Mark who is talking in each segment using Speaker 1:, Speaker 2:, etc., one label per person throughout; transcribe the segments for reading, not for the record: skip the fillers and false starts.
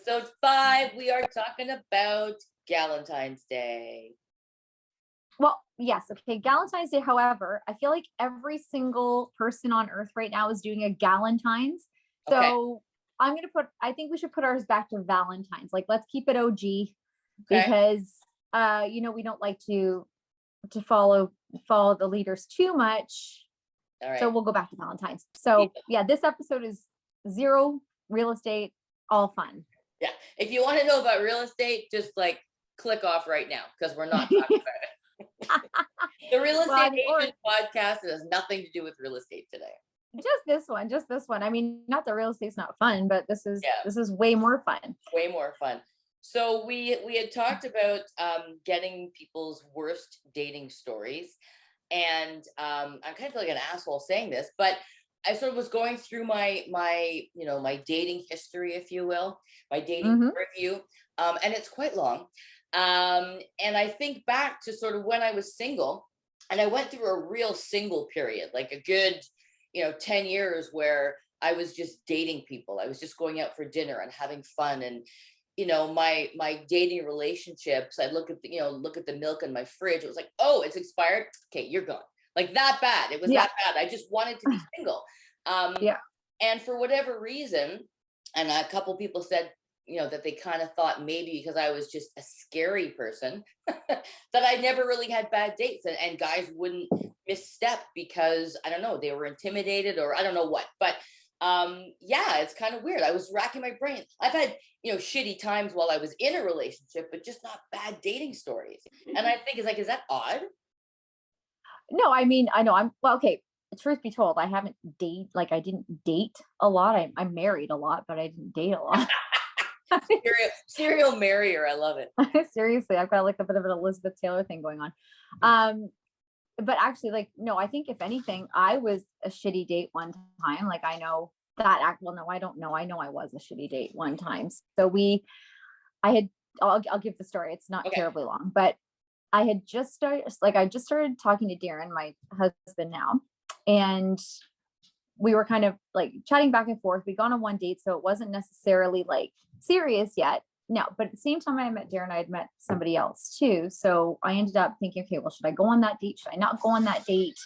Speaker 1: Episode 5, we are talking about Valentine's Day.
Speaker 2: Well, yes. Okay. Valentine's Day. However, I feel like every single person on earth right now is doing a Valentine's. So I think we should put ours back to Valentine's. Like, let's keep it OG because, we don't like to follow the leaders too much.
Speaker 1: All right.
Speaker 2: So we'll go back to Valentine's. So yeah, this episode is zero real estate, all fun.
Speaker 1: Yeah. If you want to know about real estate, just like click off right now because we're not talking about it. The Real Estate Agent podcast has nothing to do with real estate today.
Speaker 2: Just this one. I mean, not that real estate's not fun, but this is way more fun.
Speaker 1: Way more fun. So we had talked about getting people's worst dating stories. And I'm kind of like an asshole saying this, but I sort of was going through my dating history, if you will, my dating review, and it's quite long. And I think back to sort of when I was single, and I went through a real single period, like a good, 10 years where I was just dating people. I was just going out for dinner and having fun. And, my dating relationships, I look at the milk in my fridge. It was like, oh, it's expired. Okay, you're gone. Like that bad. It was that bad. I just wanted to be single. And for whatever reason, and a couple people said, that they kind of thought maybe because I was just a scary person that I never really had bad dates and guys wouldn't misstep because I don't know, they were intimidated or I don't know what, but it's kind of weird. I was racking my brain. I've had, shitty times while I was in a relationship, but just not bad dating stories. And I think is that odd?
Speaker 2: No, I mean, I know okay. Truth be told, I didn't date a lot. I'm married a lot, but I didn't date a lot.
Speaker 1: Serial marrier. I love it.
Speaker 2: Seriously, I've got like a bit of an Elizabeth Taylor thing going on. But actually, no, I think if anything, I was a shitty date one time. Like I know that no, I don't know. I know I was a shitty date one time. So I'll give the story. It's not terribly long, but I had just started talking to Darren, my husband now, and we were kind of like chatting back and forth. We'd gone on one date, so it wasn't necessarily like serious yet. No, but at the same time I met Darren, I had met somebody else too. So I ended up thinking, okay, well, should I go on that date? Should I not go on that date?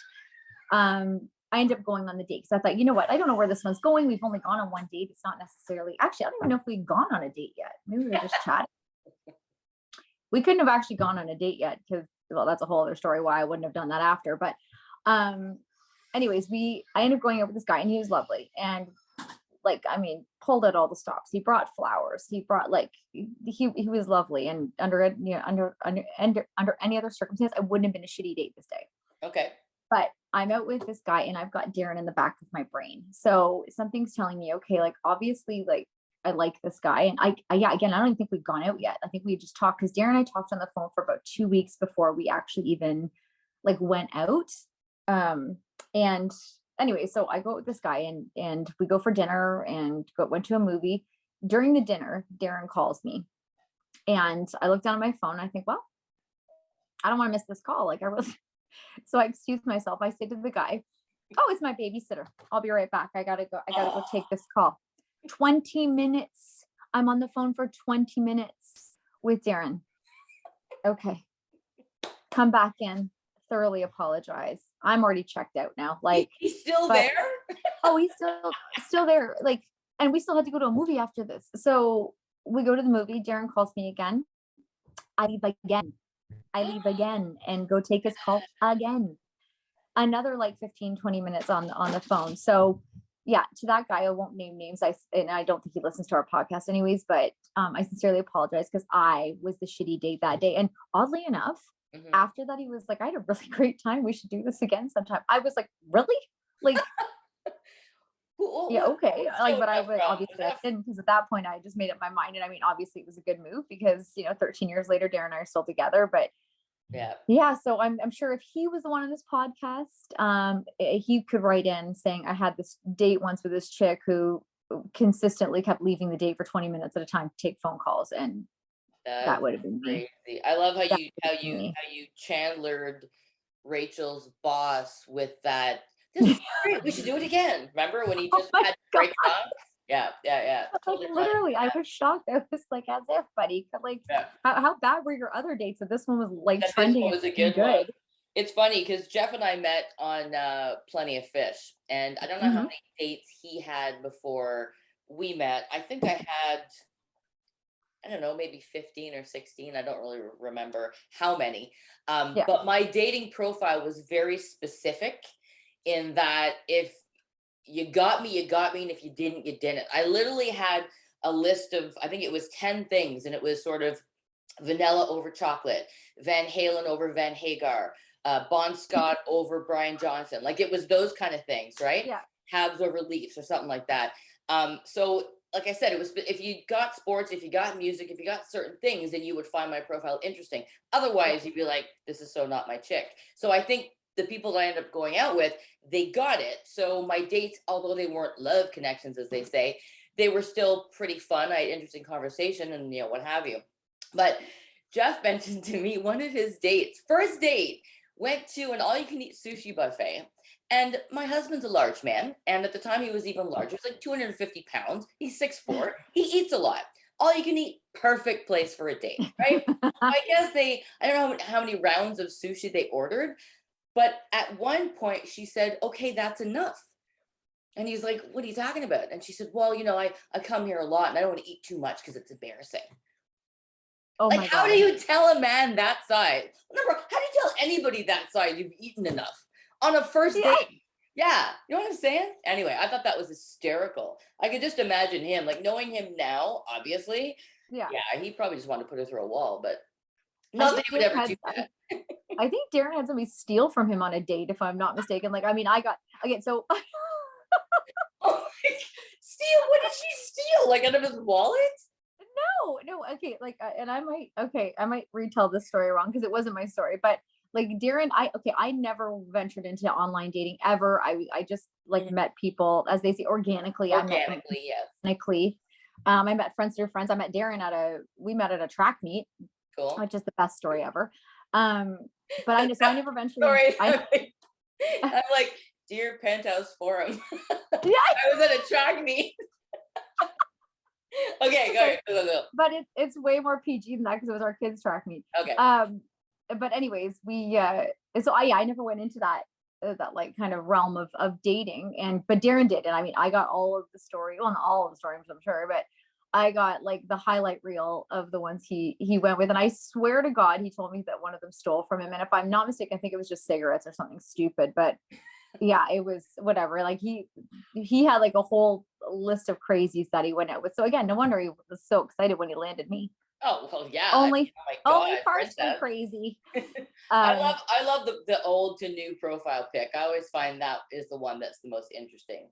Speaker 2: I ended up going on the date because I thought, you know what? I don't know where this one's going. We've only gone on one date. It's not necessarily, actually, I don't even know if we'd gone on a date yet. Maybe we were just chatting. We couldn't have actually gone on a date yet because, well, that's a whole other story why I wouldn't have done that after. But anyways, I ended up going out with this guy and he was lovely. And pulled out all the stops. He brought flowers. He brought he was lovely. And under any other circumstance, I wouldn't have been a shitty date this day.
Speaker 1: Okay.
Speaker 2: But I'm out with this guy and I've got Darren in the back of my brain. So something's telling me, okay, obviously, I like this guy. And again, I don't even think we've gone out yet. I think we just talked because Darren and I talked on the phone for about 2 weeks before we actually even went out. And anyway, so I go with this guy and we go for dinner and went to a movie. During the dinner, Darren calls me and I look down at my phone. I think, well, I don't want to miss this call. So I excuse myself. I say to the guy, oh, it's my babysitter. I'll be right back. I gotta go take this call. 20 minutes. I'm on the phone for 20 minutes with Darren. Okay. Come back in. Thoroughly apologize. I'm already checked out now.
Speaker 1: He's still there?
Speaker 2: Oh, he's still there. And we still had to go to a movie after this. So we go to the movie. Darren calls me again. I leave again and go take his call again. Another 15, 20 minutes on the phone. So yeah, to that guy, I won't name names. And I don't think he listens to our podcast anyways, but I sincerely apologize because I was the shitty date that day. And oddly enough, after that, he was like, I had a really great time. We should do this again sometime. I was like, really? Yeah, okay. But I would obviously I didn't because at that point I just made up my mind. And I mean, obviously it was a good move because 13 years later, Darren and I are still together. But yeah. So I'm sure if he was the one on this podcast, he could write in saying I had this date once with this chick who consistently kept leaving the date for 20 minutes at a time to take phone calls, and that would have been
Speaker 1: crazy.
Speaker 2: Me.
Speaker 1: I love how you Chandlered Rachel's boss with that. This is great. We should do it again. Remember when he just had to break up? Yeah, yeah, yeah.
Speaker 2: Like
Speaker 1: Totally fine.
Speaker 2: literally, I was shocked. I was like, as if, buddy, like
Speaker 1: Yeah.
Speaker 2: how bad were your other dates that this one was like
Speaker 1: That this
Speaker 2: trending
Speaker 1: one
Speaker 2: and
Speaker 1: was a
Speaker 2: looking
Speaker 1: good one.
Speaker 2: good?
Speaker 1: It's funny because Jeff and I met on Plenty of Fish, and I don't know how
Speaker 2: Hmm.
Speaker 1: many dates he had before we met. I think I had, I don't know, maybe 15 or 16. I don't really remember how many.
Speaker 2: Yeah.
Speaker 1: But my dating profile was very specific in that if you got me, you got me. And if you didn't, you didn't. I literally had a list of, I think it was 10 things, and it was sort of vanilla over chocolate, Van Halen over Van Hagar, Bon Scott over Brian Johnson. Like it was those kind of things, right?
Speaker 2: Yeah.
Speaker 1: Habs over Leafs or something like that. So like I said, it was if you got sports, if you got music, if you got certain things, then you would find my profile interesting.
Speaker 2: Yeah.
Speaker 1: Otherwise, you'd be like, this is so not my chick. So I think the people that I ended up going out with, they got it. So my dates, although they weren't love connections, as they say, they were still pretty fun. I had interesting conversation and what have you. But Jeff mentioned to me one of his dates, first date, went to an all-you-can-eat sushi buffet. And my husband's a large man, and at the time he was even larger. He's like 250 pounds. He's 6'4". He eats a lot. All you can eat, perfect place for a date, right? I guess I don't know how many rounds of sushi they ordered, but at one point she said, "Okay, that's enough." And he's like, "What are you talking about?" And she said, "Well, I come here a lot and I don't want to eat too much because it's embarrassing."
Speaker 2: Oh
Speaker 1: Like,
Speaker 2: my
Speaker 1: how do
Speaker 2: God.
Speaker 1: you tell a man that size? Number, how do you tell anybody that size you've eaten enough on a first
Speaker 2: Yeah.
Speaker 1: date? Yeah, you know what I'm saying? Anyway, I thought that was hysterical. I could just imagine him, like knowing him now, obviously.
Speaker 2: Yeah.
Speaker 1: Yeah, he probably just wanted to put her through a wall, but
Speaker 2: I
Speaker 1: not that
Speaker 2: think
Speaker 1: he would
Speaker 2: Darren
Speaker 1: ever
Speaker 2: had
Speaker 1: do that.
Speaker 2: I think Darren had somebody steal from him on a date, if I'm not mistaken. Like, I mean, I got again, so
Speaker 1: Oh, steal? What did she steal? Like out of his wallet?
Speaker 2: no, okay, like, and I might retell this story wrong because it wasn't my story, but like Darren, I never ventured into online dating ever. I just like
Speaker 1: Mhm.
Speaker 2: met people, as they say, organically. I met them
Speaker 1: Organically, yes.
Speaker 2: organically. I met friends through friends. I met Darren we met at a track meet,
Speaker 1: Cool.
Speaker 2: which is the best story ever. Um, but I never ventured in.
Speaker 1: Sorry. I'm like, dear Penthouse Forum.
Speaker 2: Yeah,
Speaker 1: I was at a track meet. Okay, go
Speaker 2: okay,
Speaker 1: ahead. Go.
Speaker 2: but it's way more PG than that because it was our kids track meet.
Speaker 1: Okay.
Speaker 2: But anyways, I never went into that like kind of realm of dating, but Darren did, and I mean I got all of the story, well, not all of the stories I'm sure, but I got like the highlight reel of the ones he went with, and I swear to God he told me that one of them stole from him, and if I'm not mistaken, I think it was just cigarettes or something stupid, but yeah, it was whatever. Like he had like a whole list of crazies that he went out with. So again, no wonder he was so excited when he landed me.
Speaker 1: Oh well, yeah.
Speaker 2: Only
Speaker 1: Oh my
Speaker 2: only
Speaker 1: God,
Speaker 2: partially
Speaker 1: princess.
Speaker 2: crazy.
Speaker 1: I love
Speaker 2: Um,
Speaker 1: I love the old to new profile pic. I always find that is the one that's the most interesting.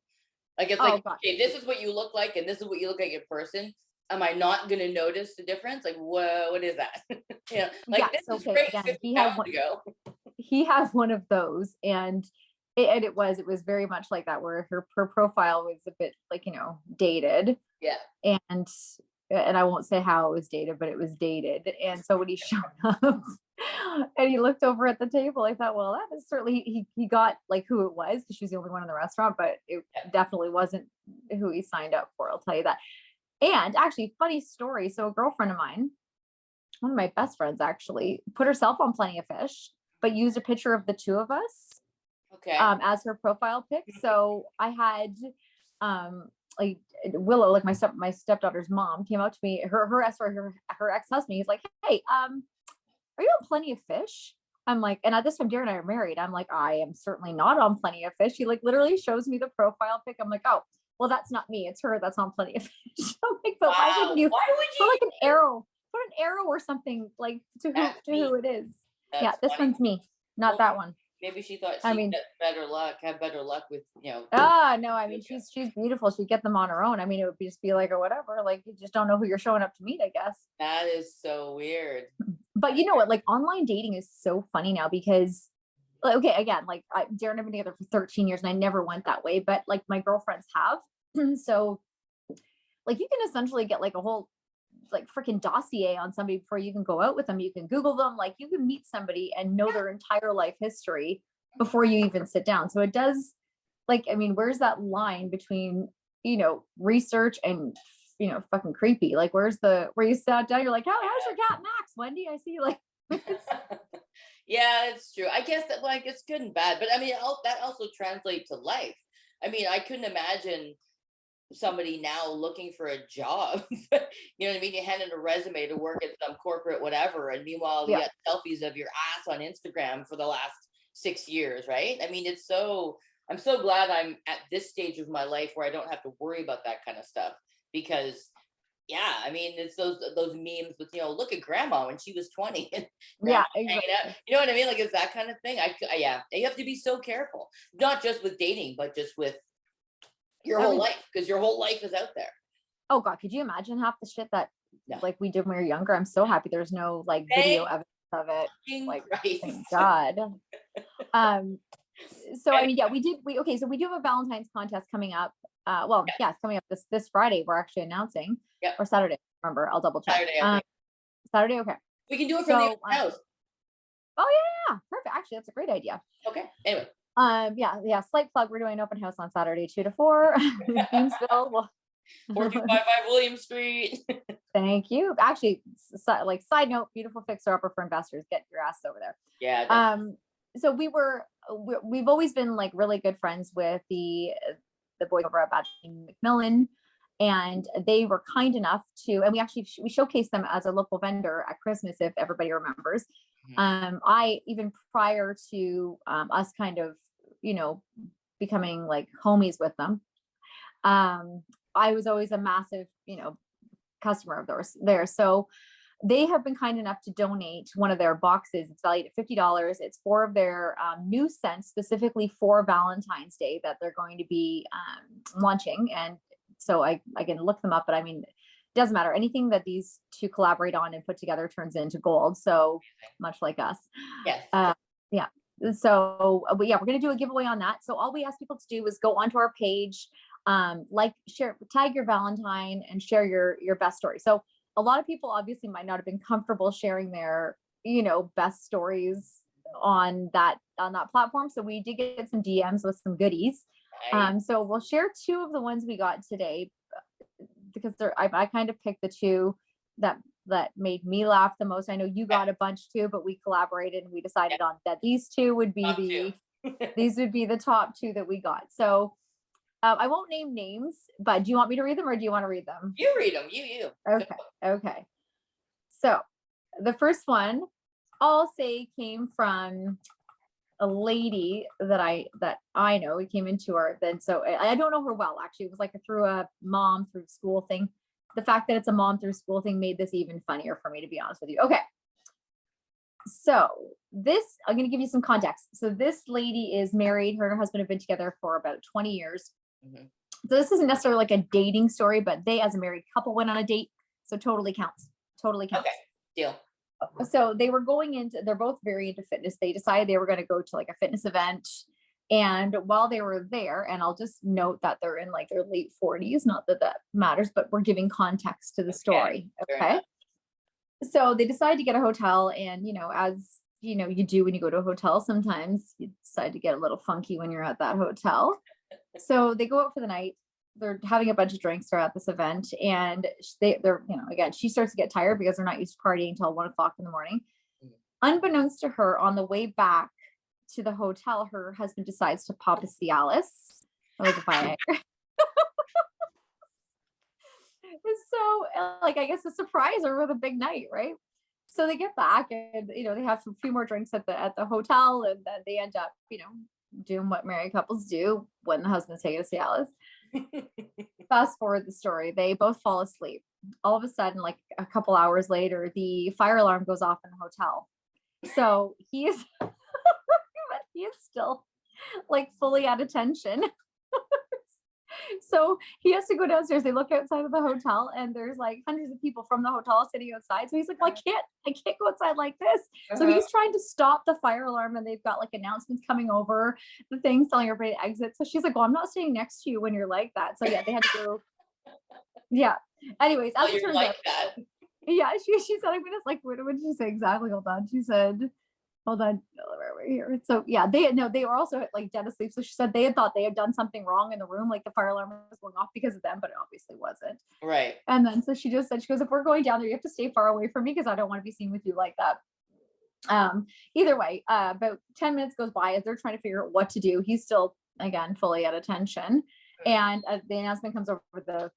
Speaker 1: Like it's
Speaker 2: oh
Speaker 1: like,
Speaker 2: God.
Speaker 1: okay, this is what you look like, and this is what you look like in person. Am I not gonna notice the difference? Like, what is that? Like
Speaker 2: Yes.
Speaker 1: this is
Speaker 2: Okay.
Speaker 1: great
Speaker 2: Again,
Speaker 1: 50 pounds ago.
Speaker 2: he has one of those, and it was very much like that, where her profile was a bit like, dated,
Speaker 1: Yeah.
Speaker 2: and I won't say how it was dated, but it was dated. And so when he showed up and he looked over at the table, I thought, well, that is certainly, he got like who it was, because she was the only one in the restaurant, but it
Speaker 1: Yeah.
Speaker 2: definitely wasn't who he signed up for. I'll tell you that. And actually, funny story. So a girlfriend of mine, one of my best friends actually, put herself on Plenty of Fish, but used a picture of the two of us
Speaker 1: Okay.
Speaker 2: as her profile pic. So I had like Willow, like my stepdaughter's mom, came up to me, her ex-husband. He's like, "Hey, are you on Plenty of Fish?" I'm like, and at this time, Darren and I are married. I'm like, I am certainly not on Plenty of Fish. He like literally shows me the profile pic. I'm like, oh, well, that's not me. It's her that's on Plenty of Fish. I'm like, but why wouldn't
Speaker 1: Wow.
Speaker 2: you
Speaker 1: Why would
Speaker 2: put like
Speaker 1: you?
Speaker 2: an arrow or something like to who
Speaker 1: That's
Speaker 2: to
Speaker 1: me.
Speaker 2: who it is? Yeah,
Speaker 1: That's
Speaker 2: this
Speaker 1: funny.
Speaker 2: one's me, not
Speaker 1: Well,
Speaker 2: that one.
Speaker 1: maybe she thought
Speaker 2: I
Speaker 1: she'd
Speaker 2: mean,
Speaker 1: get better luck, have better luck with
Speaker 2: no, I mean she's beautiful. She'd get them on her own. I mean, it would just be like or whatever. Like you just don't know who you're showing up to meet, I guess.
Speaker 1: That is so weird.
Speaker 2: But you know what? Like online dating is so funny now because, like, okay, again, like Darren and I've been together for 13 years and I never went that way, but like my girlfriends have. So like you can essentially get like a whole like freaking dossier on somebody before you can go out with them. You can Google them, like you can meet somebody and know their entire life history before you even sit down. So it does, like, I mean, where's that line between research and, fucking creepy. Like, where you sat down, you're like, how's your cat Max, Wendy? I see you like,
Speaker 1: Yeah, it's true. I guess that like it's good and bad, but I mean, that also translates to life. I mean, I couldn't imagine somebody now looking for a job. You know what I mean? You hand in a resume to work at some corporate whatever, and meanwhile you
Speaker 2: yeah,
Speaker 1: got selfies of your ass on Instagram for the last 6 years, right? I mean, I'm so glad I'm at this stage of my life where I don't have to worry about that kind of stuff because yeah, I mean, it's those memes with look at grandma when she was 20 and grandma
Speaker 2: yeah,
Speaker 1: hanging out.
Speaker 2: exactly.
Speaker 1: You know what I mean? Like it's that kind of thing. Yeah, you have to be so careful, not just with dating, but just with your whole
Speaker 2: Everything.
Speaker 1: life because your whole life is out there.
Speaker 2: Oh God, could you imagine half the shit that
Speaker 1: No,
Speaker 2: like we did when we were younger? I'm so happy there's no like video
Speaker 1: thank
Speaker 2: evidence of it.
Speaker 1: fucking
Speaker 2: Like,
Speaker 1: Christ.
Speaker 2: thank God. Um, so I
Speaker 1: Anyway,
Speaker 2: mean, yeah, okay, so we do have a Valentine's contest coming up. Well, yeah, it's coming up this Friday. We're actually announcing,
Speaker 1: yep,
Speaker 2: or Saturday. Remember, I'll double check.
Speaker 1: Saturday I think
Speaker 2: Saturday, okay.
Speaker 1: we can do it from the
Speaker 2: So,
Speaker 1: open house.
Speaker 2: oh yeah, perfect. Actually, that's a great idea.
Speaker 1: Okay. Anyway,
Speaker 2: yeah. Slight plug. We're doing an open house on Saturday, 2 to 4, Beamsville. Well,
Speaker 1: 4255 William Street.
Speaker 2: thank you. Actually, like side note, beautiful fixer upper for investors. Get your ass over there.
Speaker 1: Yeah. Definitely.
Speaker 2: So we've always been like really good friends with the boys over at Badging McMillan, and they were kind enough to, and we showcased them as a local vendor at Christmas, if everybody remembers. I even prior to us kind of becoming like homies with them, I was always a massive customer of theirs there. So they have been kind enough to donate one of their boxes. It's valued at $50. It's 4 of their new scents specifically for Valentine's Day that they're going to be launching. And so I can look them up, but I mean, it doesn't matter. Anything that these two collaborate on and put together turns into gold. So much like us.
Speaker 1: Yes.
Speaker 2: Yeah. So, but yeah, we're going to do a giveaway on that. So all we ask people to do is go onto our page, like, share, tag your Valentine and share your best story. So a lot of people obviously might not have been comfortable sharing their, best stories on that platform. So we did get some DMs with some goodies.
Speaker 1: Nice.
Speaker 2: So we'll share 2 of the ones we got today because I kind of picked the 2 that made me laugh the most. I know you got a bunch too, but we collaborated and we decided on that these 2 would be these would be the top 2 that we got. So I won't name names, but do you want me to read them or do you want to read them?
Speaker 1: You read them. You.
Speaker 2: Okay. So the first one I'll say came from a lady that I know. We came into our then, so I don't know her well actually. It was like through a mom through school thing. The fact that it's a mom through school thing made this even funnier for me, to be honest with you. Okay. So I'm going to give you some context. So this lady is married. Her and her husband have been together for about 20 years. Mm-hmm. So this isn't necessarily like a dating story, but they as a married couple went on a date. So totally counts. Okay.
Speaker 1: Deal.
Speaker 2: So they're both very into fitness. They decided they were going to go to like a fitness event. And while they were there, and I'll just note that they're in like their late 40s, not that matters, but we're giving context to the story. Okay. So they decided to get a hotel, and as you do when you go to a hotel, sometimes you decide to get a little funky when you're at that hotel. So they go out for the night. They're having a bunch of drinks. They're at this event, and they're again, she starts to get tired because they're not used to partying until 1 o'clock in the morning. Unbeknownst to her, on the way back to the hotel, her husband decides to pop a Cialis. Like a Viagra. So, like, I guess a surprise or with a big night, right? So they get back, and they have a few more drinks at the hotel, and then they end up, doing what married couples do when the husband's taking a Cialis. Fast forward the story, they both fall asleep. All of a sudden, like a couple hours later, the fire alarm goes off in the hotel. So he is still like fully at attention. So he has to go downstairs. They look outside of the hotel, and there's like hundreds of people from the hotel sitting outside. So he's like, well, I can't go outside like this. So he's trying to stop the fire alarm, and they've got like announcements coming over the things telling everybody to exit. So she's like, well, I'm not staying next to you when you're like that. So yeah, they had to go. Yeah. Anyways, as it turns out, yeah, she said, I'm gonna like, what did she say exactly? Hold on. She said, hold on, we're here. So yeah, they were also like dead asleep. So she said they had thought they had done something wrong in the room, like the fire alarm was going off because of them, but it obviously wasn't.
Speaker 1: Right.
Speaker 2: And then so she just said, she goes, if we're going down there, you have to stay far away from me because I don't want to be seen with you like that. Either way, about 10 minutes goes by as they're trying to figure out what to do. He's still, again, fully at attention. And the announcement comes over the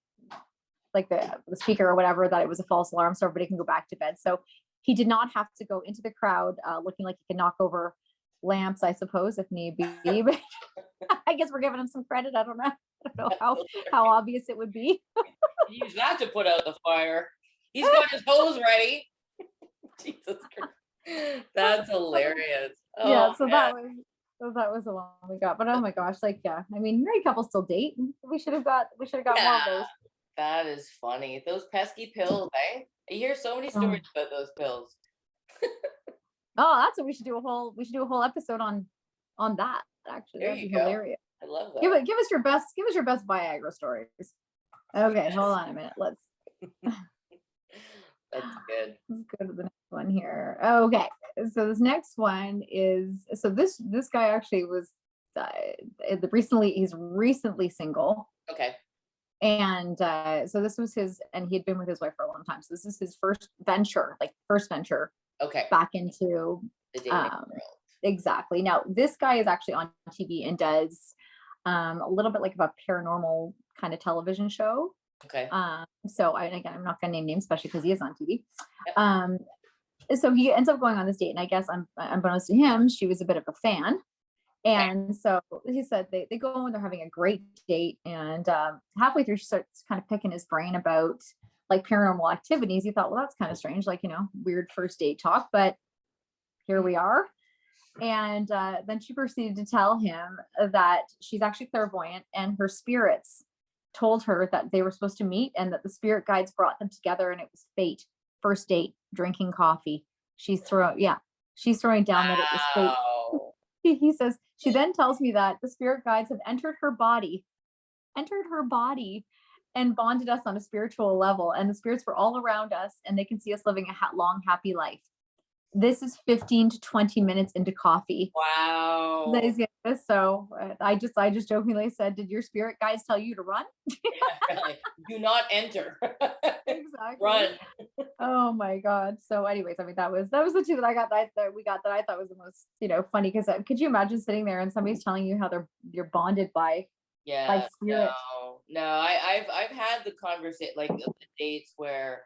Speaker 2: speaker or whatever, that it was a false alarm so everybody can go back to bed. So he did not have to go into the crowd looking like he could knock over lamps, I suppose, if need be. But I guess we're giving him some credit. I don't know how obvious it would be.
Speaker 1: He used that to put out the fire. He's got his hose ready. Jesus Christ. That's hilarious. Oh,
Speaker 2: yeah, so
Speaker 1: man.
Speaker 2: that was the one we got. But oh my gosh, like, yeah, I mean, married couples still date. We should have got more of those.
Speaker 1: That is funny. Those pesky pills, eh? I hear so many stories about those pills.
Speaker 2: Oh, that's what we should do a whole episode on that. Actually,
Speaker 1: There
Speaker 2: that'd be
Speaker 1: you go.
Speaker 2: hilarious.
Speaker 1: I love that.
Speaker 2: Give us your best Viagra stories. Okay, yes. Hold on a minute. Let's
Speaker 1: That's good.
Speaker 2: Let's go to the next one here. Okay, so this next one is, so this guy actually was he's recently single.
Speaker 1: Okay.
Speaker 2: And so this was and he had been with his wife for a long time. So this is his first venture.
Speaker 1: Okay.
Speaker 2: Back into
Speaker 1: the dating world.
Speaker 2: Exactly. Now this guy is actually on TV and does a little bit like a paranormal kind of television show.
Speaker 1: Okay.
Speaker 2: So I'm not gonna name names, especially because he is on TV.
Speaker 1: Yep.
Speaker 2: So he ends up going on this date, and I guess unbeknownst to him, she was a bit of a fan. And so he said they go and they're having a great date, and halfway through she starts kind of picking his brain about like paranormal activities. He thought, well, that's kind of strange, like, weird first date talk, but here we are. And then she proceeded to tell him that she's actually clairvoyant, and her spirits told her that they were supposed to meet, and that the spirit guides brought them together, and it was fate. First date, drinking coffee. She's throwing down that it was fate. He says, she then tells me that the spirit guides have entered her body and bonded us on a spiritual level. And the spirits were all around us, and they can see us living a long, happy life. This is 15 to 20 minutes into coffee.
Speaker 1: Wow.
Speaker 2: So I just jokingly said, did your spirit guides tell you to run?
Speaker 1: Do not enter.
Speaker 2: Exactly.
Speaker 1: Run.
Speaker 2: Oh my God. So anyways, I mean, that was the two that I got that we got that I thought was the most, funny, because could you imagine sitting there and somebody's telling you how you're bonded by spirit?
Speaker 1: No, I've had the conversation, like the dates where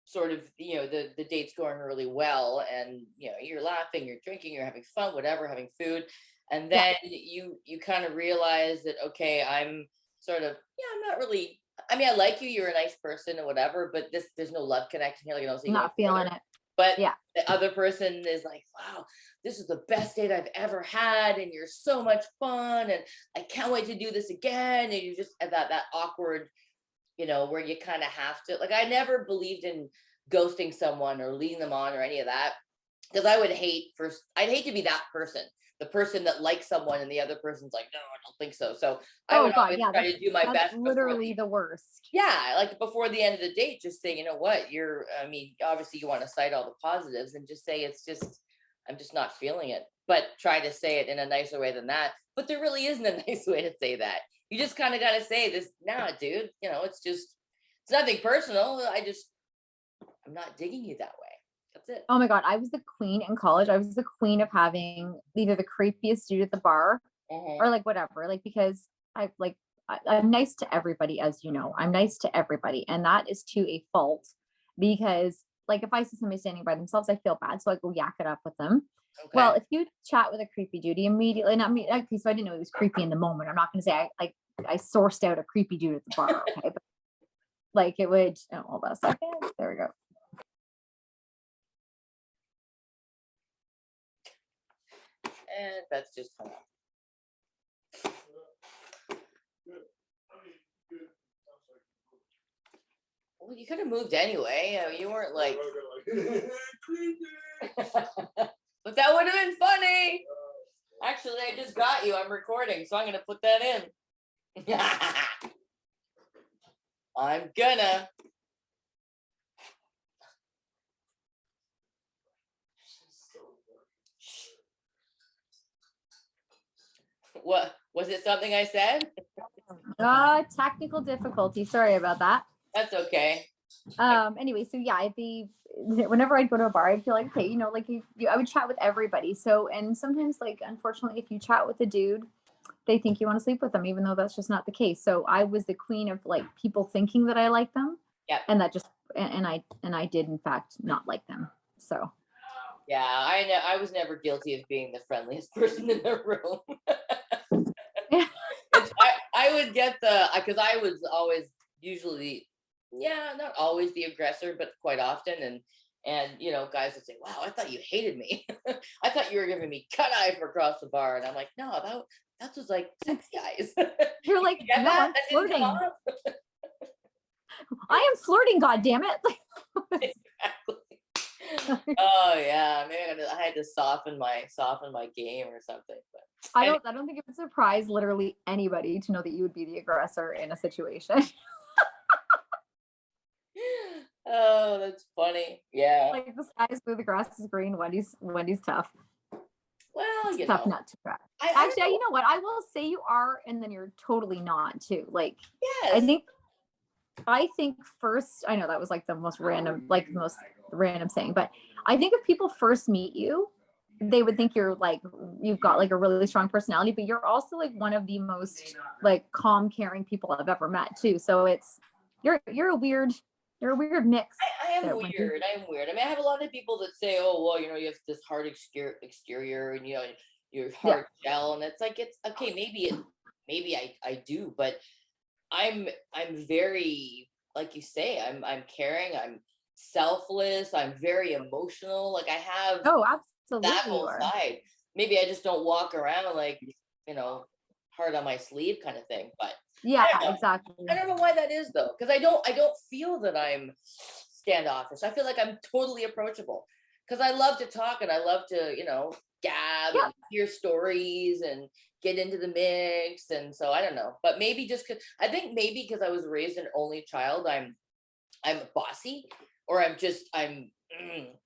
Speaker 1: sort of, the date's going really well, and you're laughing, you're drinking, you're having fun, whatever, having food, and then you kind of realize that, okay, I'm sort of, I'm not really, I mean, I like you, you're a nice person or whatever, but there's no love connection here, like,
Speaker 2: not feeling it.
Speaker 1: But the other person is like, wow, this is the best date I've ever had, and you're so much fun, and I can't wait to do this again. And you just have that awkward, where you kind of have to, like, I never believed in ghosting someone or leading them on or any of that, because I'd hate to be that person, the person that likes someone and the other person's like, no, I don't think so. So I would always try to do my best.
Speaker 2: Literally the worst.
Speaker 1: Yeah, like before the end of the date, just say, you know what, I mean, obviously you want to cite all the positives, and just say, I'm just not feeling it, but try to say it in a nicer way than that. But there really isn't a nice way to say that. You just kind of got to say this, nah, dude, it's nothing personal. I'm not digging you that way. That's it.
Speaker 2: Oh my God. I was the queen in college. I was the queen of having either the creepiest dude at the bar or like whatever, like, because I'm nice to everybody, as you know. I'm nice to everybody, and that is to a fault, because like if I see somebody standing by themselves, I feel bad, so I go yak it up with them. Okay. Well, if you chat with a creepy dude, he immediately, not me, okay, so I didn't know he was creepy in the moment. I'm not going to say I sourced out a creepy dude at the bar, okay? But like it would, hold on a second. There we go.
Speaker 1: And that's just hung up. Well, you could have moved anyway. You weren't like. But that would have been funny. Actually, I just got you. I'm recording, so I'm going to put that in. I'm gonna. What was it? Something I said?
Speaker 2: Technical difficulty. Sorry about that.
Speaker 1: That's okay.
Speaker 2: Anyway, so yeah, whenever I'd go to a bar, I'd feel like, okay, like I would chat with everybody. So, and sometimes, like, unfortunately, if you chat with a dude, they think you want to sleep with them, even though that's just not the case. So I was the queen of like people thinking that I liked them.
Speaker 1: Yeah.
Speaker 2: And that just, and I did in fact not like them. So.
Speaker 1: Yeah, I know. I was never guilty of being the friendliest person in the room. I would get because I was always usually, yeah, not always the aggressor, but quite often. And guys would say, "Wow, I thought you hated me. I thought you were giving me cut eye for across the bar." And I'm like, "No, that was like sexy eyes."
Speaker 2: You're like,
Speaker 1: you
Speaker 2: no, I'm flirting. I am flirting. God damn it!
Speaker 1: Exactly. Oh yeah, maybe I had to soften my game or something. But
Speaker 2: I don't think it would surprise literally anybody to know that you would be the aggressor in a situation.
Speaker 1: Oh, that's funny. Yeah.
Speaker 2: Like the sky's blue, the grass is green. Wendy's tough.
Speaker 1: Well,
Speaker 2: it's tough not to crack. Actually, you know what? I will say you are, and then you're totally not too. Like,
Speaker 1: yes.
Speaker 2: I think first, I know that was like the most random saying, but I think if people first meet you, they would think you're like, you've got like a really strong personality, but you're also like one of the most like calm, caring people I've ever met too. So you're a weird mix.
Speaker 1: I am weird. I'm weird. I mean, I have a lot of people that say, "Oh, well, you have this hard exterior, and your hard shell," and it's like, it's okay. Maybe I do, but I'm very, like you say, I'm caring. I'm selfless. I'm very emotional. Like I have
Speaker 2: absolutely
Speaker 1: that whole side. Maybe I just don't walk around like heart on my sleeve kind of thing. But
Speaker 2: yeah, exactly.
Speaker 1: I don't know why that is though, because I don't feel that I'm standoffish. I feel like I'm totally approachable because I love to talk and I love to gab and hear stories and get into the mix. And so I don't know, but maybe just because I was raised an only child, I'm bossy, or I'm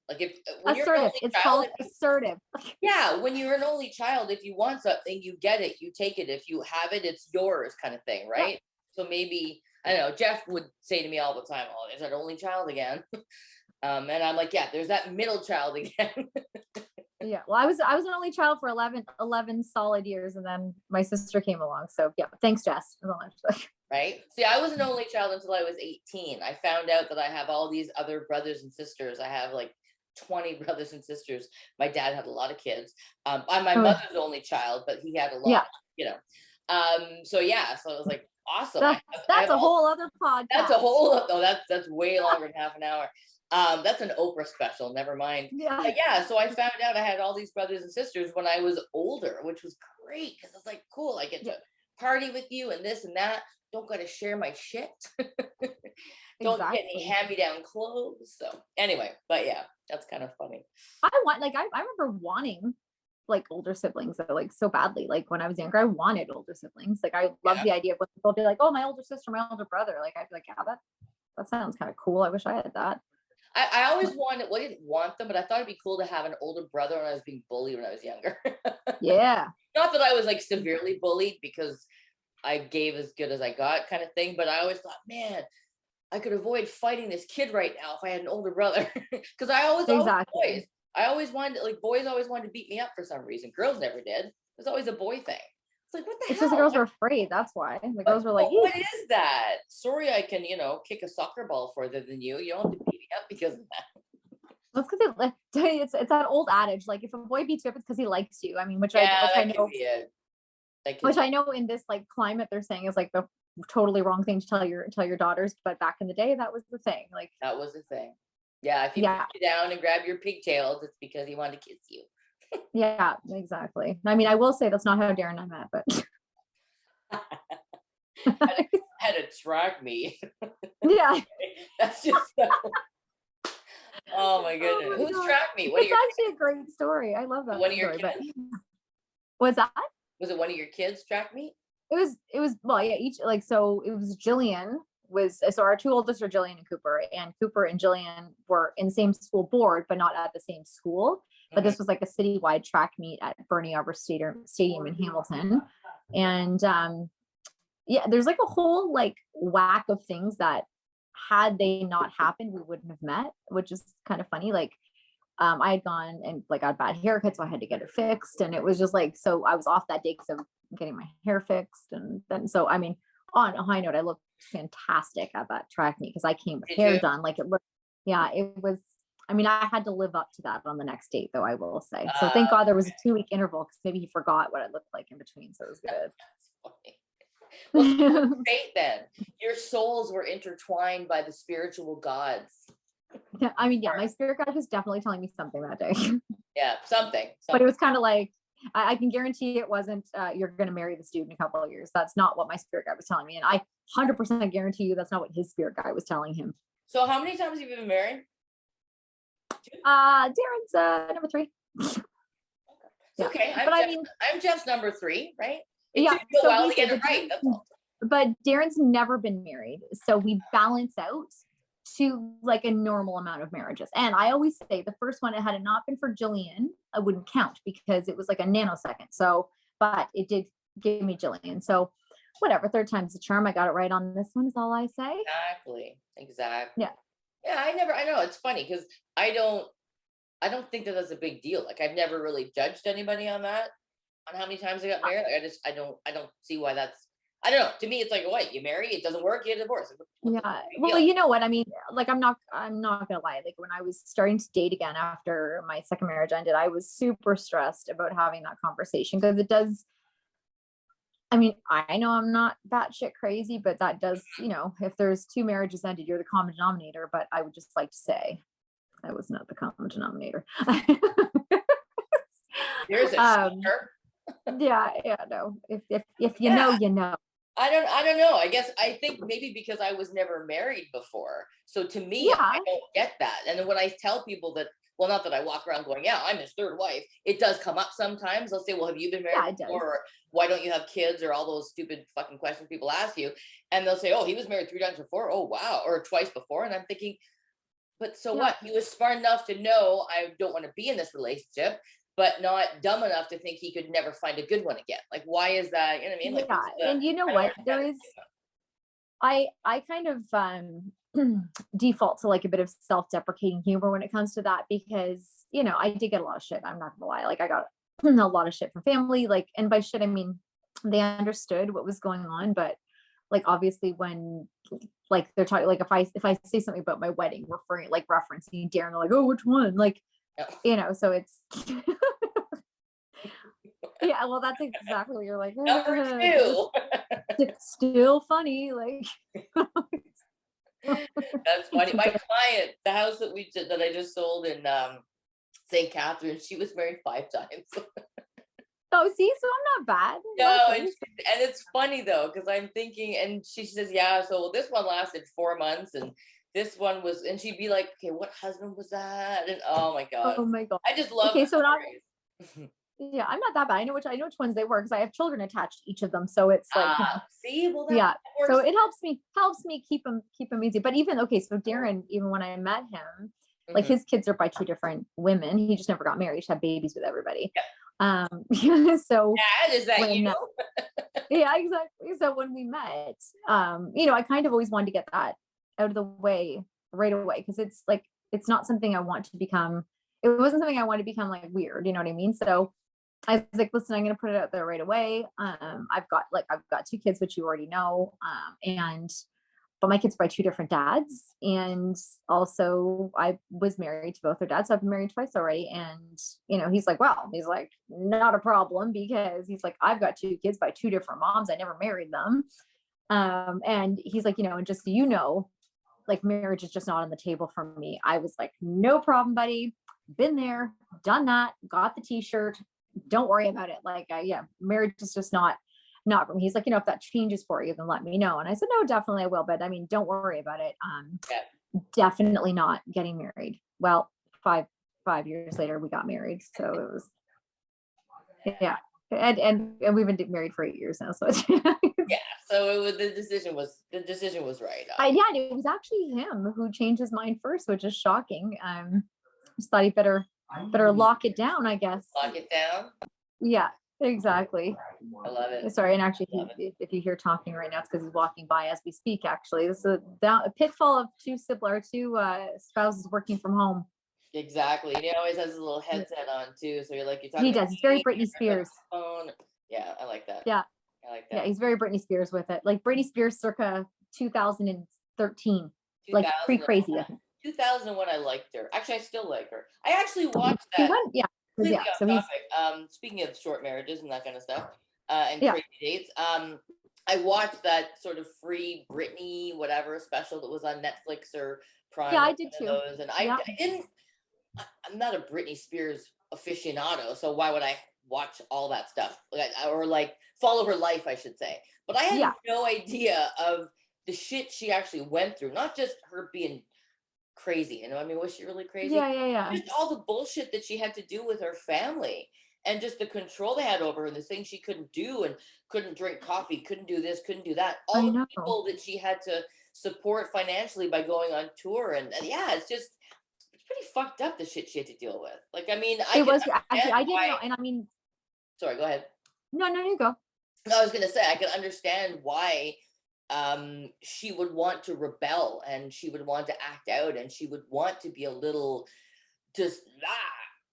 Speaker 1: like when
Speaker 2: assertive.
Speaker 1: You're an only
Speaker 2: it's
Speaker 1: child,
Speaker 2: called assertive.
Speaker 1: Yeah, when you're an only child, if you want something, you get it, you take it. If you have it, it's yours, kind of thing, right? Yeah. So maybe I don't know. Jeff would say to me all the time, "Oh, there's that only child again," and I'm like, "Yeah, there's that middle child again."
Speaker 2: Yeah, well, I was an only child for 11 solid years, and then my sister came along. So yeah, thanks, Jess.
Speaker 1: Right? See, I was an only child until I was 18. I found out that I have all these other brothers and sisters. I have like 20 brothers and sisters. My dad had a lot of kids. I'm my mother's only child, but he had a lot. So it was like awesome.
Speaker 2: That's a whole other podcast.
Speaker 1: That's a whole. Oh, that's way longer than half an hour. That's an Oprah special. Never mind.
Speaker 2: Yeah.
Speaker 1: So I found out I had all these brothers and sisters when I was older, which was great because it's like cool. I get to party with you and this and that. Don't got to share my shit. Don't get any hand-me-down clothes. So anyway, but yeah, that's kind of funny.
Speaker 2: I remember wanting like older siblings like so badly. Like when I was younger, I wanted older siblings. Like I love the idea of when people be like, "Oh, my older sister, my older brother." Like I'd be like, "Yeah, that sounds kind of cool. I wish I had that."
Speaker 1: I always I didn't want them, but I thought it'd be cool to have an older brother when I was being bullied when I was younger.
Speaker 2: Yeah.
Speaker 1: Not that I was like severely bullied because I gave as good as I got kind of thing, but I always thought, man, I could avoid fighting this kid right now if I had an older brother. Because I always boys. I always wanted boys always wanted to beat me up for some reason. Girls never did. It was always a boy thing. It's like, what the hell?
Speaker 2: It's because the girls were afraid. That's why the girls were like,
Speaker 1: "What is that? Sorry, I can kick a soccer ball further than you. You don't have to beat me up because of that."
Speaker 2: That's because it's that old adage. Like if a boy beats you up, it's because he likes you. I mean, which I know. Which I know in this like climate they're saying is like the totally wrong thing to tell your daughters, but back in the day that was the thing. Like
Speaker 1: that was the thing. Yeah, if he put you down and grab your pigtails, it's because he wanted to kiss you.
Speaker 2: Yeah, exactly. I mean, I will say that's not how Darren and I met, but
Speaker 1: had to track me.
Speaker 2: Yeah.
Speaker 1: That's just so. Oh my goodness. Who's tracked me?
Speaker 2: It's actually a great story. I love that.
Speaker 1: One of your kids?
Speaker 2: What's that?
Speaker 1: Was it one of your kids track me?
Speaker 2: It was well, yeah, so it was Jillian so our two oldest are Jillian and Cooper and Jillian were in the same school board, but not at the same school. but this was like a citywide track meet at Bernie Arbor Stadium in Hamilton. And yeah, there's like a whole like whack of things that had they not happened, we wouldn't have met, which is kind of funny. Like I had gone and like got a bad haircut, so I had to get it fixed. And it was just like, so I was off that day because of getting my hair fixed. And then, so, I mean, on a high note, I looked fantastic at that track meet because I came with hair done. Like it looked, yeah, it was, I mean, I had to live up to that on the next date though, I will say. So thank God there was a 2-week interval because maybe he forgot what I looked like in between. So it was good.
Speaker 1: Well, so great then. Your souls were intertwined by the spiritual gods.
Speaker 2: Yeah, I mean, yeah, my spirit guide was definitely telling me something that day.
Speaker 1: Yeah, something.
Speaker 2: But it was kind of like, I can guarantee it wasn't, you're going to marry this dude in a couple of years. That's not what my spirit guide was telling me. And I 100% guarantee you that's not what his spirit guide was telling him.
Speaker 1: So how many times have you been married?
Speaker 2: Darren's number 3.
Speaker 1: It's
Speaker 2: Yeah.
Speaker 1: okay.
Speaker 2: But I mean,
Speaker 1: I'm just number 3, right? It
Speaker 2: yeah.
Speaker 1: took you a while to get it right. That's all.
Speaker 2: But Darren's never been married. So we balance out to like a normal amount of marriages. And I always say the first one, had it not been for Jillian, I wouldn't count because it was like a nanosecond. So, but it did give me Jillian. So whatever, 3rd time's the charm. I got it right on this one is all I say.
Speaker 1: Exactly.
Speaker 2: Yeah.
Speaker 1: Yeah, I know it's funny because I don't think that that's a big deal. Like I've never really judged anybody on that, on how many times I got married. Like, I don't see why that's, I don't know. To me, it's like, what, you marry, it doesn't work, you get divorced.
Speaker 2: Yeah. Well, you know what? I mean, like, I'm not gonna lie. Like when I was starting to date again after my second marriage ended, I was super stressed about having that conversation because it does, I mean, I know I'm not batshit crazy, but that does, you know, if there's 2 marriages ended, you're the common denominator. But I would just like to say I was not the common denominator.
Speaker 1: There's a
Speaker 2: yeah, no. If you know, you know.
Speaker 1: I don't know. I guess I think maybe because I was never married before. So to me, I don't get that. And then when I tell people that, well, not that I walk around going, yeah, I'm his 3rd wife. It does come up sometimes. They'll say, well, have you been married before? Or why don't you have kids? Or all those stupid fucking questions people ask you. And they'll say, oh, he was married 3 times before. Oh, wow. Or twice before. And I'm thinking, but so what? He was smart enough to know I don't want to be in this relationship, but not dumb enough to think he could never find a good one again. Like, why is that? You know what I mean? Like,
Speaker 2: yeah. And you know what? There is, I kind of default to like a bit of self-deprecating humor when it comes to that, because, you know, I did get a lot of shit. I'm not gonna lie. Like I got a lot of shit from family, like, and by shit, I mean, they understood what was going on, but like, obviously when like they're talking, like if I say something about my wedding, referencing Darren, they're like, oh, which one? Like, you know, so it's yeah, well, that's exactly what you're like.
Speaker 1: Number 2.
Speaker 2: It's still funny, like.
Speaker 1: That's funny. My client, the house that I just sold in St. Catharines, she was married 5 times.
Speaker 2: Oh, see, so I'm not bad.
Speaker 1: No, and it's funny though, because I'm thinking, and she says, yeah, so this one lasted 4 months, and this one was, and she'd be like, okay, what husband was that? And oh my god, I just love.
Speaker 2: Okay, so not. Yeah, I'm not that bad. I know which ones they were because I have children attached to each of them, so it's like,
Speaker 1: see, well,
Speaker 2: yeah. So it helps me keep them easy. But even okay, so Darren, even when I met him, like his kids are by 2 different women. He just never got married. He had babies with everybody.
Speaker 1: Yeah.
Speaker 2: So
Speaker 1: Dad, is that you?
Speaker 2: Yeah, exactly. So when we met, you know, I kind of always wanted to get that out of the way right away because it's like it's not something I want to become. It wasn't something I wanted to become like weird. You know what I mean? So I was like, listen, I'm going to put it out there right away. I've got 2 kids, which you already know, but my kids are by 2 different dads. And also I was married to both their dads. So I've been married twice already. And, you know, he's like, not a problem because he's like, I've got 2 kids by 2 different moms. I never married them. And he's like, you know, and just so you know, like marriage is just not on the table for me. I was like, no problem, buddy. Been there, done that, got the t-shirt. Don't worry about it. Like, yeah, marriage is just not for me. He's like, you know, if that changes for you, then let me know. And I said, no, definitely I will. But I mean, don't worry about it. Definitely not getting married. Well, five years later, we got married. So it was, yeah. And we've been married for 8 years now. So it's,
Speaker 1: yeah. So the decision was right.
Speaker 2: Yeah, it was actually him who changed his mind first, which is shocking. Just thought he better Better lock it down, I guess.
Speaker 1: Lock it down.
Speaker 2: Yeah, exactly.
Speaker 1: I love it.
Speaker 2: Sorry, and actually, if you hear talking right now, it's because he's walking by as we speak. Actually, this is a pitfall of two spouses working from home.
Speaker 1: Exactly. And he always has his little headset on too. So you're talking.
Speaker 2: He does. He's very Britney Spears.
Speaker 1: Phone. Yeah, I like that.
Speaker 2: Yeah.
Speaker 1: I like that.
Speaker 2: Yeah, he's very Britney Spears with it. Like Britney Spears circa 2013. Like pretty crazy.
Speaker 1: 2001, I liked her. Actually, I still like her. I actually watched that.
Speaker 2: Yeah. So he's
Speaker 1: speaking of short marriages and that kind of stuff, and crazy dates. I watched that sort of free Britney whatever special that was on Netflix or Prime.
Speaker 2: Yeah, I did too.
Speaker 1: Those, and I didn't. I'm not a Britney Spears aficionado, so why would I watch all that stuff or like follow her life, I should say? But I had no idea of the shit she actually went through. Not just her being crazy, you know. I mean, was she really crazy?
Speaker 2: Yeah.
Speaker 1: Just all the bullshit that she had to do with her family, and just the control they had over her, and the things she couldn't do, and couldn't drink coffee, couldn't do this, couldn't do that. All the people that she had to support financially by going on tour, and yeah, it's pretty fucked up, the shit she had to deal with. Like, I mean, I didn't know, and I mean, sorry, go ahead.
Speaker 2: No, you go.
Speaker 1: No, I was gonna say I could understand why she would want to rebel, and she would want to act out, and she would want to be a little just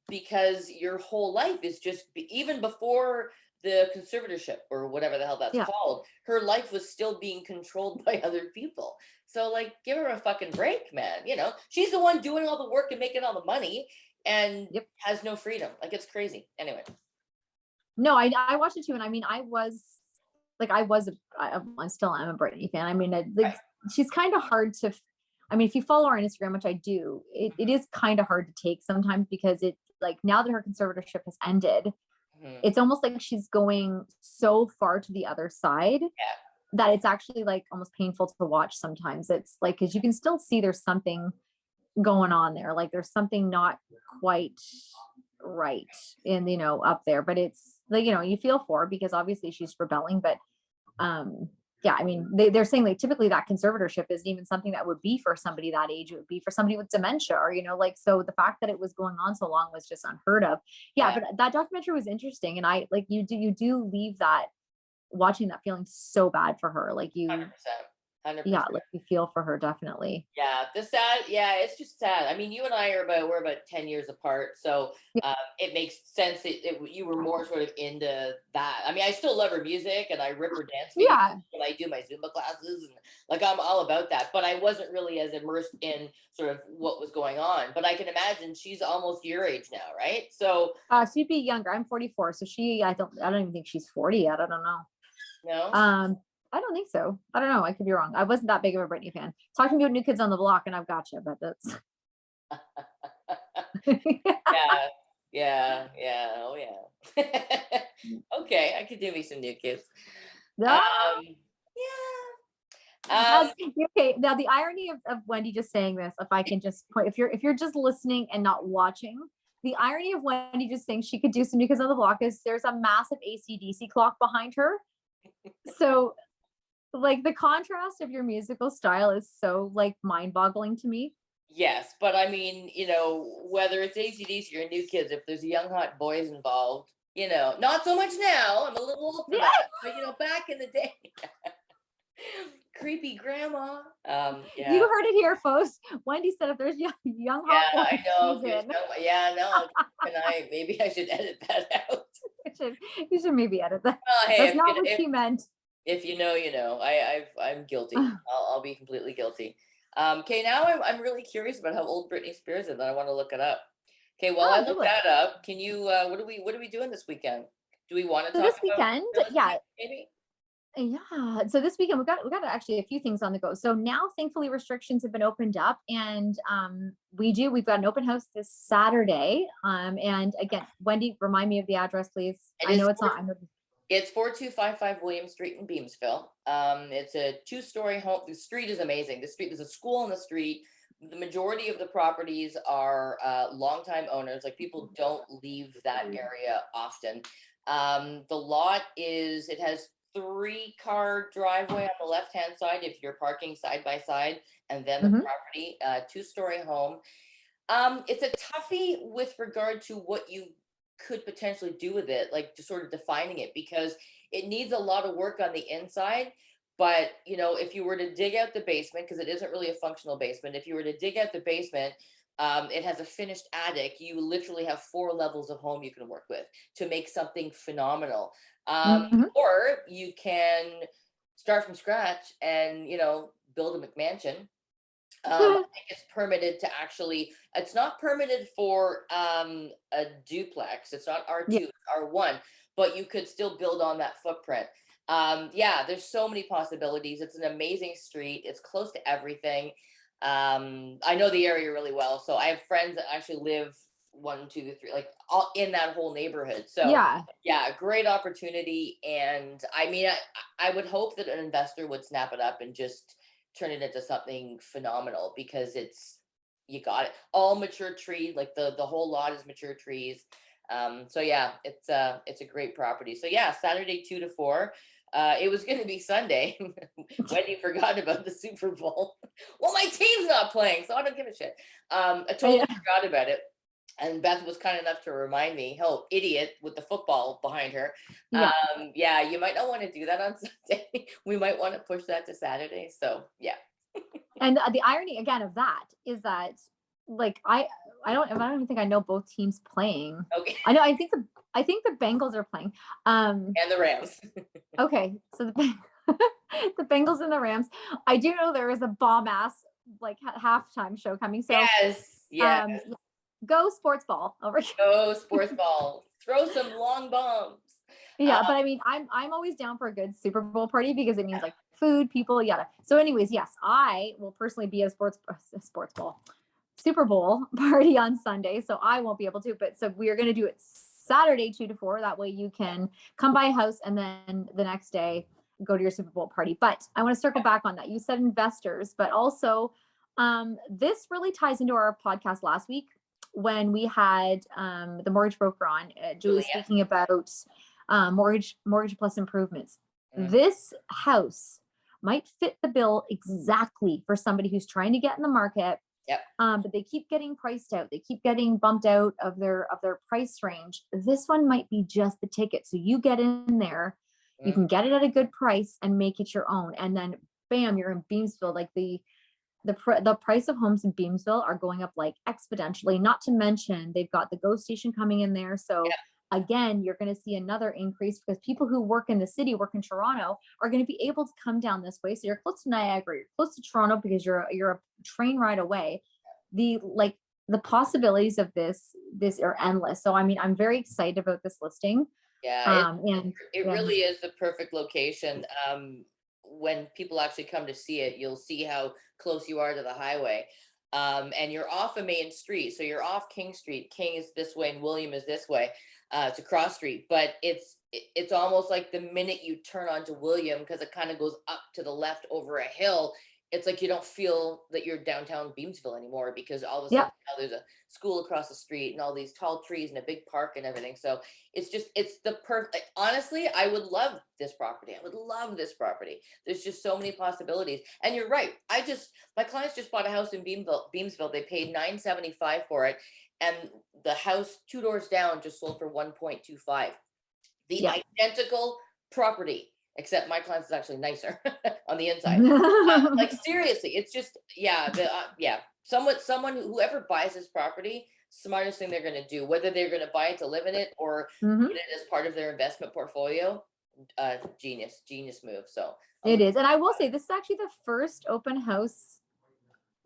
Speaker 1: because your whole life is just, even before the conservatorship or whatever the hell that's called, her life was still being controlled by other people. So like, give her a fucking break, man. You know, she's the one doing all the work and making all the money, and has no freedom. Like, it's crazy. Anyway.
Speaker 2: No, I watched it too, and I mean, I still am a Britney fan. I mean, she's kind of hard to. I mean, if you follow her on Instagram, which I do, it is kind of hard to take sometimes, because it, like, now that her conservatorship has ended, it's almost like she's going so far to the other side that it's actually like almost painful to watch sometimes. It's like, because you can still see there's something going on there, like there's something not quite right in, you know, up there, but it's like, you know, you feel for her because obviously she's rebelling, but I mean, they're saying like typically that conservatorship isn't even something that would be for somebody that age. It would be for somebody with dementia, or, you know, like, so the fact that it was going on so long was just unheard of. But that documentary was interesting, and I like, you do leave that watching that feeling so bad for her, like you
Speaker 1: 100%. 100%.
Speaker 2: Yeah, like you feel for her, definitely.
Speaker 1: Yeah, it's just sad. I mean, you and I we're about 10 years apart, so it makes sense that you were more sort of into that. I mean, I still love her music, and I rip her dance videos when I do my Zumba classes, and like, I'm all about that, but I wasn't really as immersed in sort of what was going on. But I can imagine she's almost your age now, right? So
Speaker 2: she'd be younger. I'm 44, so I don't even think she's 40 yet. I don't know.
Speaker 1: No.
Speaker 2: I don't think so. I don't know. I could be wrong. I wasn't that big of a Britney fan. Talk to me about New Kids on the Block, and I've got you. But that's.
Speaker 1: Yeah. Oh yeah. Okay, I could do me some New Kids.
Speaker 2: Okay. Now the irony of Wendy just saying this, if I can just point, if you're just listening and not watching, the irony of Wendy just saying she could do some New Kids on the Block is there's a massive AC/DC clock behind her. So, like, the contrast of your musical style is so like mind-boggling to me.
Speaker 1: Yes, but I mean, you know, whether it's AC/DC or New Kids, if there's young hot boys involved, you know, not so much now. I'm a little old for that, but you know, back in the day, creepy grandma.
Speaker 2: You heard it here, folks. Wendy said if there's young hot boys,
Speaker 1: I know. Maybe I should edit that out.
Speaker 2: You should maybe edit that. That's not what she meant.
Speaker 1: If you know, you know. I'm guilty. I'll be completely guilty. Okay, now I'm really curious about how old Britney Spears is, and I want to look it up. Okay, well, I looked that up. Can you? What are we doing this weekend? Do we want to talk
Speaker 2: this weekend?
Speaker 1: Maybe.
Speaker 2: Yeah. So this weekend we got actually a few things on the go. So now, thankfully, restrictions have been opened up, and we've got an open house this Saturday. And again, Wendy, remind me of the address, please.
Speaker 1: It's 4255 William Street in Beamsville. It's a 2-story home. The street is amazing. There's a school on the street. The majority of the properties are longtime owners. Like, people don't leave that area often. The lot it has 3-car driveway on the left-hand side if you're parking side by side, and then the property, 2-story home. It's a toughie with regard to what you could potentially do with it, like just sort of defining it, because it needs a lot of work on the inside. But if you were to dig out the basement, because it isn't really a functional basement, if you were to dig out the basement, it has a finished attic. You literally have 4 levels of home you can work with to make something phenomenal.
Speaker 2: Mhm.
Speaker 1: Or you can start from scratch and build a McMansion. I think it's permitted to actually, it's not permitted for a duplex. It's not
Speaker 2: Yeah.
Speaker 1: R2, it's R1, but you could still build on that footprint. Yeah, there's so many possibilities. It's an amazing street. It's close to everything. I know the area really well. So I have friends that actually live one, two, three, like all in that whole neighborhood. So
Speaker 2: Yeah.
Speaker 1: yeah, great opportunity. And I mean, I would hope that an investor would snap it up and just turn it into something phenomenal, because you got it all mature tree, like the whole lot is mature trees. So yeah, it's a great property. So yeah, Saturday 2 to 4. It was going to be Sunday. Wendy forgot about the Super Bowl. Well, my team's not playing, so I don't give a shit. I totally
Speaker 2: I,
Speaker 1: forgot about it. And Beth was kind enough to remind me, oh, idiot, with the football behind her.
Speaker 2: yeah.
Speaker 1: Yeah, you might not want to do that on Sunday. We might want to push that to Saturday. So yeah.
Speaker 2: And the irony again of that is that, like, I don't even think I know both teams playing.
Speaker 1: Okay.
Speaker 2: I know I think the Bengals are playing.
Speaker 1: And the Rams.
Speaker 2: Okay, so the Bengals and the Rams. I do know there is a bomb ass like halftime show coming. So
Speaker 1: Yes. Yes.
Speaker 2: um go sports ball over here.
Speaker 1: Go sports ball. Throw some long bombs.
Speaker 2: Yeah, but I mean, I'm always down for a good Super Bowl party because it means like food, people, yada. So, anyways, yes, I will personally be at a sports ball, Super Bowl party on Sunday, so I won't be able to. But so we are going to do it Saturday 2 to 4. That way you can come by a house and then the next day go to your Super Bowl party. But I want to circle back on that. You said investors, but also this really ties into our podcast last week when we had the mortgage broker on, Julie, speaking about mortgage plus improvements. This house might fit the bill exactly for somebody who's trying to get in the market.
Speaker 1: Yep.
Speaker 2: But they keep getting priced out. They keep getting bumped out of their price range. This one might be just the ticket. So you get in there, you can get it at a good price and make it your own. And then bam, you're in Beamsville. Like the price of homes in Beamsville are going up like exponentially, not to mention they've got the GO station coming in there. So again, you're going to see another increase because people who work in the city, work in Toronto, are going to be able to come down this way. So you're close to Niagara, you're close to Toronto because you're a train ride away. The possibilities of this are endless. So I mean, I'm very excited about this listing.
Speaker 1: Yeah, it really is the perfect location. When people actually come to see it, you'll see how close you are to the highway. And you're off a main street. So you're off King Street. King is this way and William is this way. It's a cross street, but it's almost like the minute you turn onto William, because it kind of goes up to the left over a hill, it's like you don't feel that you're downtown Beamsville anymore, because all of a sudden now there's a school across the street and all these tall trees and a big park and everything. So it's the perfect, honestly, I would love this property. I would love this property. There's just so many possibilities. And you're right. My clients just bought a house in Beamsville. They paid $975 for it. And the house 2 doors down just sold for 1.25. The identical property, except my client's is actually nicer on the inside. Like seriously, it's just someone whoever buys this property, smartest thing they're going to do, whether they're going to buy it to live in it or put it as part of their investment portfolio, genius move. So
Speaker 2: it is. And I will say this is actually the first open house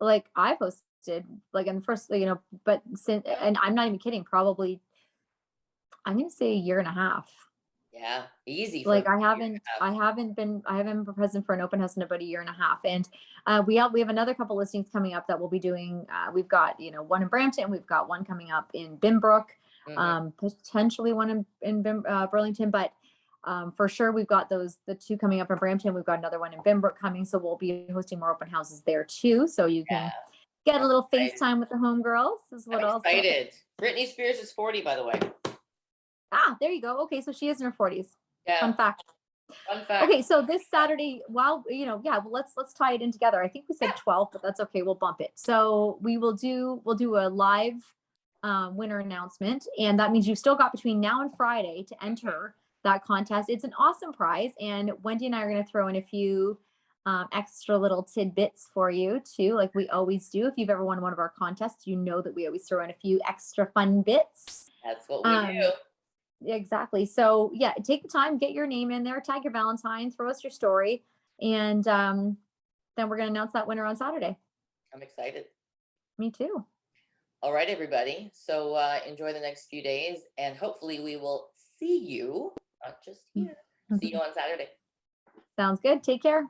Speaker 2: like I've hosted, like in the first, but since, and I'm not even kidding, probably I'm gonna say a year and a half.
Speaker 1: Yeah, easy.
Speaker 2: Like I haven't been present for an open house in about a year and a half. And we have another couple listings coming up that we'll be doing. We've got, one in Brampton, we've got one coming up in Binbrook, potentially one in Burlington, but for sure we've got the 2 coming up in Brampton. We've got another one in Binbrook coming. So we'll be hosting more open houses there too. So you can get a little FaceTime with the homegirls is what
Speaker 1: I'm excited. Britney Spears is 40, by the way.
Speaker 2: There you go. Okay, so she is in her 40s.
Speaker 1: Yeah.
Speaker 2: Fun fact.
Speaker 1: Fun fact.
Speaker 2: Okay, so this Saturday, well, yeah, well, let's tie it in together. I think we said 12, but that's okay. We'll bump it. So we'll do a live winner announcement, and that means you've still got between now and Friday to enter that contest. It's an awesome prize, and Wendy and I are going to throw in a few extra little tidbits for you too, like we always do. If you've ever won one of our contests, you know that we always throw in a few extra fun bits.
Speaker 1: That's what we do.
Speaker 2: Exactly. So yeah, take the time, get your name in there, tag your Valentine, throw us your story, and then we're going to announce that winner on Saturday.
Speaker 1: I'm excited.
Speaker 2: Me too.
Speaker 1: All right, everybody. So enjoy the next few days, and hopefully we will see you, not just here, see you on Saturday.
Speaker 2: Sounds good. Take care.